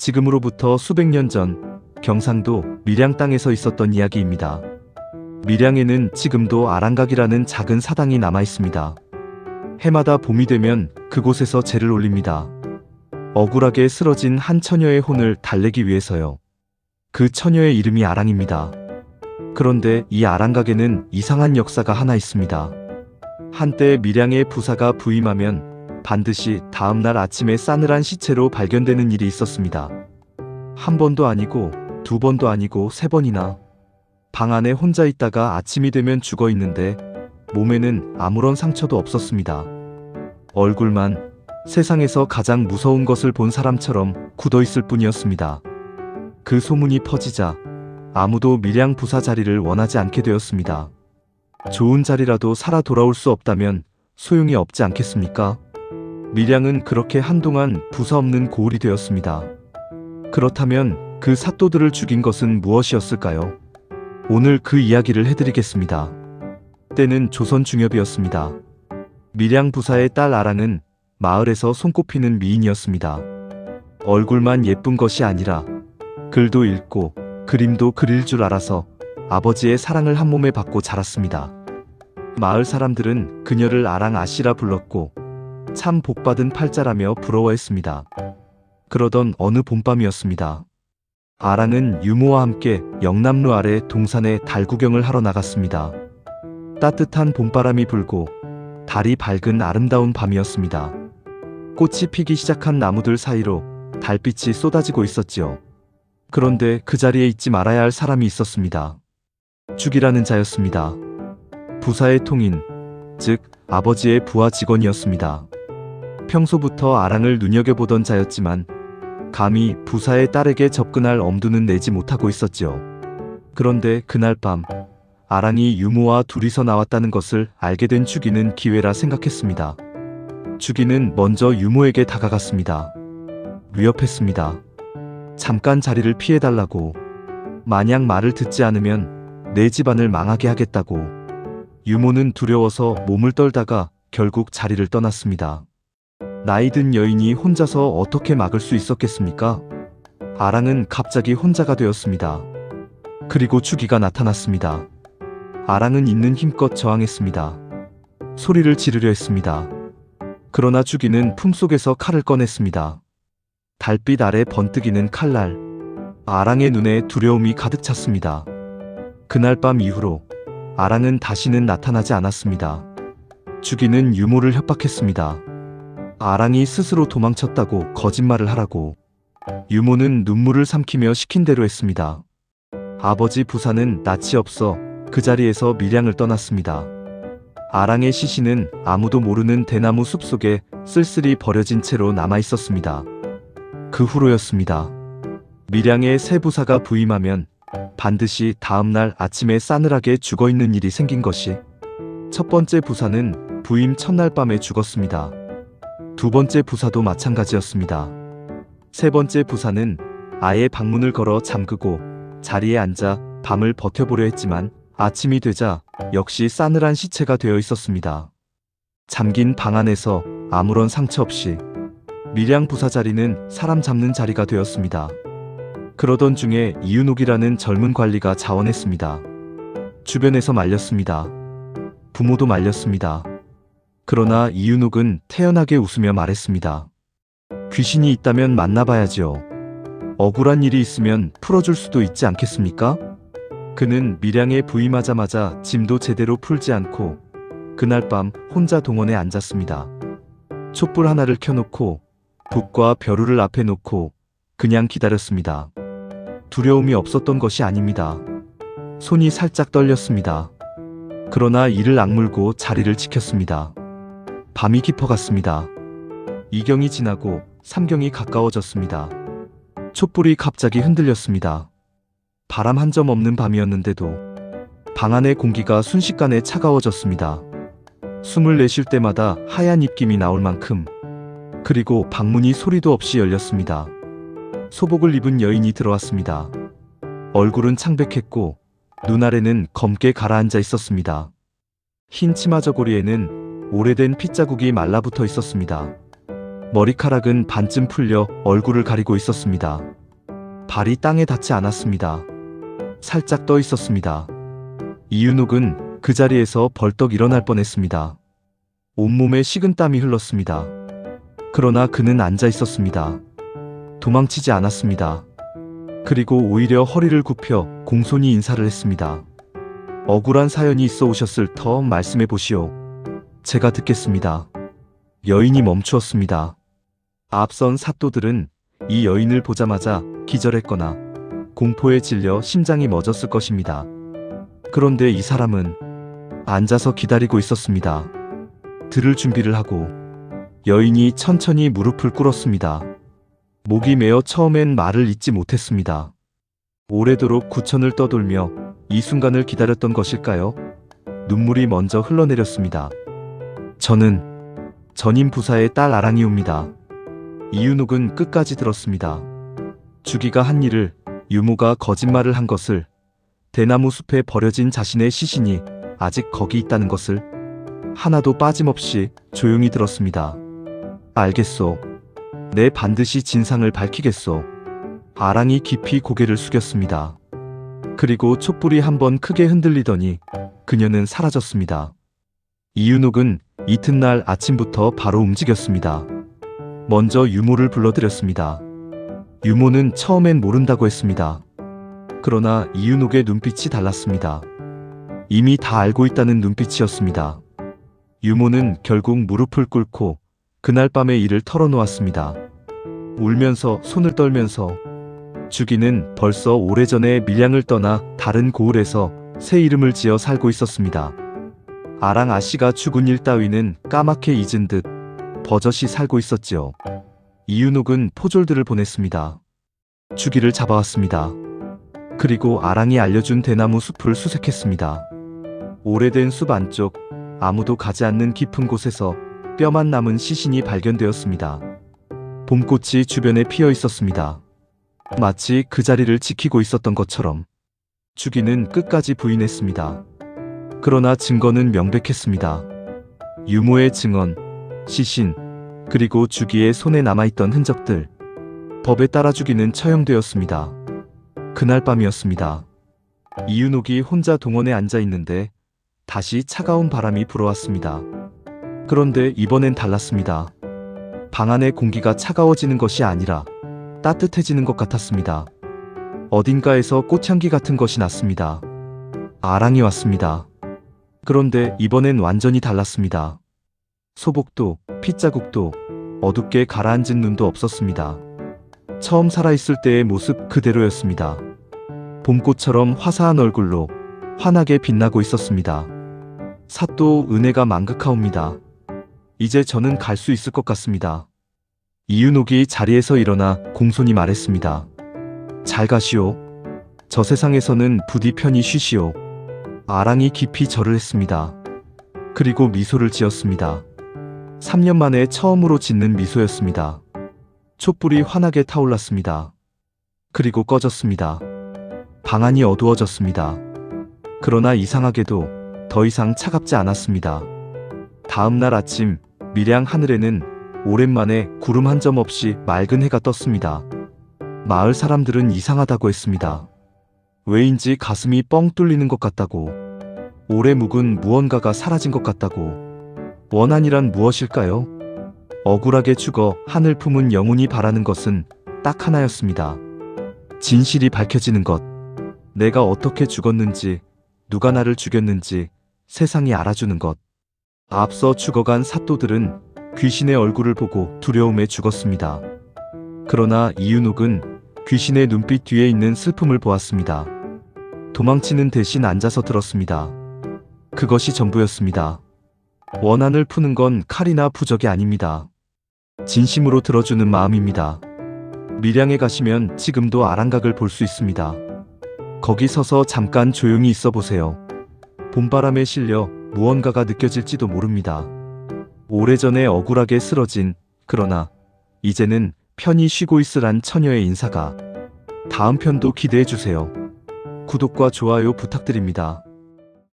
지금으로부터 수백 년 전 경상도 밀양 땅에서 있었던 이야기입니다. 밀양에는 지금도 아랑각이라는 작은 사당이 남아 있습니다. 해마다 봄이 되면 그곳에서 제를 올립니다. 억울하게 쓰러진 한 처녀의 혼을 달래기 위해서요. 그 처녀의 이름이 아랑입니다. 그런데 이 아랑각에는 이상한 역사가 하나 있습니다. 한때 밀양의 부사가 부임하면 반드시 다음날 아침에 싸늘한 시체로 발견되는 일이 있었습니다. 한 번도 아니고 두 번도 아니고 세 번이나. 방 안에 혼자 있다가 아침이 되면 죽어 있는데 몸에는 아무런 상처도 없었습니다. 얼굴만 세상에서 가장 무서운 것을 본 사람처럼 굳어 있을 뿐이었습니다. 그 소문이 퍼지자 아무도 밀양 부사 자리를 원하지 않게 되었습니다. 좋은 자리라도 살아 돌아올 수 없다면 소용이 없지 않겠습니까? 밀양은 그렇게 한동안 부사 없는 고을이 되었습니다. 그렇다면 그 사또들을 죽인 것은 무엇이었을까요? 오늘 그 이야기를 해드리겠습니다. 때는 조선 중엽이었습니다. 밀양 부사의 딸 아랑은 마을에서 손꼽히는 미인이었습니다. 얼굴만 예쁜 것이 아니라 글도 읽고 그림도 그릴 줄 알아서 아버지의 사랑을 한 몸에 받고 자랐습니다. 마을 사람들은 그녀를 아랑 아씨라 불렀고 참 복받은 팔자라며 부러워했습니다. 그러던 어느 봄밤이었습니다. 아랑은 유모와 함께 영남로 아래 동산에 달 구경을 하러 나갔습니다. 따뜻한 봄바람이 불고 달이 밝은 아름다운 밤이었습니다. 꽃이 피기 시작한 나무들 사이로 달빛이 쏟아지고 있었지요. 그런데 그 자리에 있지 말아야 할 사람이 있었습니다. 죽이라는 자였습니다. 부사의 통인, 즉 아버지의 부하 직원이었습니다. 평소부터 아랑을 눈여겨보던 자였지만 감히 부사의 딸에게 접근할 엄두는 내지 못하고 있었지요. 그런데 그날 밤 아랑이 유모와 둘이서 나왔다는 것을 알게 된 죽이는 기회라 생각했습니다. 죽이는 먼저 유모에게 다가갔습니다. 위협했습니다. 잠깐 자리를 피해달라고, 만약 말을 듣지 않으면 내 집안을 망하게 하겠다고. 유모는 두려워서 몸을 떨다가 결국 자리를 떠났습니다. 나이든 여인이 혼자서 어떻게 막을 수 있었겠습니까? 아랑은 갑자기 혼자가 되었습니다. 그리고 죽이가 나타났습니다. 아랑은 있는 힘껏 저항했습니다. 소리를 지르려 했습니다. 그러나 죽이는 품속에서 칼을 꺼냈습니다. 달빛 아래 번뜩이는 칼날. 아랑의 눈에 두려움이 가득 찼습니다. 그날 밤 이후로 아랑은 다시는 나타나지 않았습니다. 죽이는 유모를 협박했습니다. 아랑이 스스로 도망쳤다고 거짓말을 하라고. 유모는 눈물을 삼키며 시킨 대로 했습니다. 아버지 부사는 낯이 없어 그 자리에서 밀양을 떠났습니다. 아랑의 시신은 아무도 모르는 대나무 숲속에 쓸쓸히 버려진 채로 남아 있었습니다. 그 후로였습니다. 밀양에 새 부사가 부임하면 반드시 다음날 아침에 싸늘하게 죽어있는 일이 생긴 것이. 첫 번째 부사는 부임 첫날 밤에 죽었습니다. 두 번째 부사도 마찬가지였습니다. 세 번째 부사는 아예 방문을 걸어 잠그고 자리에 앉아 밤을 버텨보려 했지만 아침이 되자 역시 싸늘한 시체가 되어 있었습니다. 잠긴 방 안에서 아무런 상처 없이 밀양 부사 자리는 사람 잡는 자리가 되었습니다. 그러던 중에 이윤옥이라는 젊은 관리가 자원했습니다. 주변에서 말렸습니다. 부모도 말렸습니다. 그러나 이윤옥은 태연하게 웃으며 말했습니다. 귀신이 있다면 만나봐야지요. 억울한 일이 있으면 풀어줄 수도 있지 않겠습니까? 그는 밀양에 부임하자마자 짐도 제대로 풀지 않고 그날 밤 혼자 동원에 앉았습니다. 촛불 하나를 켜놓고 북과 벼루를 앞에 놓고 그냥 기다렸습니다. 두려움이 없었던 것이 아닙니다. 손이 살짝 떨렸습니다. 그러나 이를 악물고 자리를 지켰습니다. 밤이 깊어갔습니다. 2경이 지나고 3경이 가까워졌습니다. 촛불이 갑자기 흔들렸습니다. 바람 한 점 없는 밤이었는데도 방 안의 공기가 순식간에 차가워졌습니다. 숨을 내쉴 때마다 하얀 입김이 나올 만큼. 그리고 방문이 소리도 없이 열렸습니다. 소복을 입은 여인이 들어왔습니다. 얼굴은 창백했고 눈 아래는 검게 가라앉아 있었습니다. 흰 치마 저고리에는 오래된 핏자국이 말라붙어 있었습니다. 머리카락은 반쯤 풀려 얼굴을 가리고 있었습니다. 발이 땅에 닿지 않았습니다. 살짝 떠 있었습니다. 이윤옥은 그 자리에서 벌떡 일어날 뻔했습니다. 온몸에 식은땀이 흘렀습니다. 그러나 그는 앉아 있었습니다. 도망치지 않았습니다. 그리고 오히려 허리를 굽혀 공손히 인사를 했습니다. 억울한 사연이 있어 오셨을 터 말씀해 보시오. 제가 듣겠습니다. 여인이 멈추었습니다. 앞선 사또들은 이 여인을 보자마자 기절했거나 공포에 질려 심장이 멎었을 것입니다. 그런데 이 사람은 앉아서 기다리고 있었습니다. 들을 준비를 하고 여인이 천천히 무릎을 꿇었습니다. 목이 메어 처음엔 말을 잇지 못했습니다. 오래도록 구천을 떠돌며 이 순간을 기다렸던 것일까요? 눈물이 먼저 흘러내렸습니다. 저는 전임 부사의 딸 아랑이옵니다. 이윤옥은 끝까지 들었습니다. 주기가 한 일을, 유모가 거짓말을 한 것을, 대나무 숲에 버려진 자신의 시신이 아직 거기 있다는 것을 하나도 빠짐없이 조용히 들었습니다. 알겠소. 내 반드시 진상을 밝히겠소. 아랑이 깊이 고개를 숙였습니다. 그리고 촛불이 한번 크게 흔들리더니 그녀는 사라졌습니다. 이윤옥은 이튿날 아침부터 바로 움직였습니다. 먼저 유모를 불러들였습니다. 유모는 처음엔 모른다고 했습니다. 그러나 이윤옥의 눈빛이 달랐습니다. 이미 다 알고 있다는 눈빛이었습니다. 유모는 결국 무릎을 꿇고 그날 밤의 일을 털어놓았습니다. 울면서 손을 떨면서 주기는 벌써 오래전에 밀양을 떠나 다른 고을에서 새 이름을 지어 살고 있었습니다. 아랑 아씨가 죽은 일 따위는 까맣게 잊은 듯 버젓이 살고 있었지요. 이윤옥은 포졸들을 보냈습니다. 주기를 잡아왔습니다. 그리고 아랑이 알려준 대나무 숲을 수색했습니다. 오래된 숲 안쪽 아무도 가지 않는 깊은 곳에서 뼈만 남은 시신이 발견되었습니다. 봄꽃이 주변에 피어 있었습니다. 마치 그 자리를 지키고 있었던 것처럼. 주기는 끝까지 부인했습니다. 그러나 증거는 명백했습니다. 유모의 증언, 시신, 그리고 주기의 손에 남아있던 흔적들. 법에 따라 주기는 처형되었습니다. 그날 밤이었습니다. 이윤옥이 혼자 동원에 앉아 있는데 다시 차가운 바람이 불어왔습니다. 그런데 이번엔 달랐습니다. 방 안의 공기가 차가워지는 것이 아니라 따뜻해지는 것 같았습니다. 어딘가에서 꽃향기 같은 것이 났습니다. 아랑이 왔습니다. 그런데 이번엔 완전히 달랐습니다. 소복도, 핏자국도, 어둡게 가라앉은 눈도 없었습니다. 처음 살아있을 때의 모습 그대로였습니다. 봄꽃처럼 화사한 얼굴로 환하게 빛나고 있었습니다. 사또 은혜가 만극하옵니다. 이제 저는 갈 수 있을 것 같습니다. 이윤옥이 자리에서 일어나 공손히 말했습니다. 잘 가시오. 저 세상에서는 부디 편히 쉬시오. 아랑이 깊이 절을 했습니다. 그리고 미소를 지었습니다. 3년 만에 처음으로 짓는 미소였습니다. 촛불이 환하게 타올랐습니다. 그리고 꺼졌습니다. 방 안이 어두워졌습니다. 그러나 이상하게도 더 이상 차갑지 않았습니다. 다음 날 아침 밀양 하늘에는 오랜만에 구름 한 점 없이 맑은 해가 떴습니다. 마을 사람들은 이상하다고 했습니다. 왜인지 가슴이 뻥 뚫리는 것 같다고, 오래 묵은 무언가가 사라진 것 같다고. 원한이란 무엇일까요? 억울하게 죽어 하늘 품은 영혼이 바라는 것은 딱 하나였습니다. 진실이 밝혀지는 것. 내가 어떻게 죽었는지, 누가 나를 죽였는지 세상이 알아주는 것. 앞서 죽어간 사또들은 귀신의 얼굴을 보고 두려움에 죽었습니다. 그러나 이윤옥은 귀신의 눈빛 뒤에 있는 슬픔을 보았습니다. 도망치는 대신 앉아서 들었습니다. 그것이 전부였습니다. 원한을 푸는 건 칼이나 부적이 아닙니다. 진심으로 들어주는 마음입니다. 밀양에 가시면 지금도 아랑각을 볼 수 있습니다. 거기 서서 잠깐 조용히 있어 보세요. 봄바람에 실려 무언가가 느껴질지도 모릅니다. 오래전에 억울하게 쓰러진, 그러나 이제는 편히 쉬고 있으란 처녀의 인사가. 다음 편도 기대해주세요. 구독과 좋아요 부탁드립니다.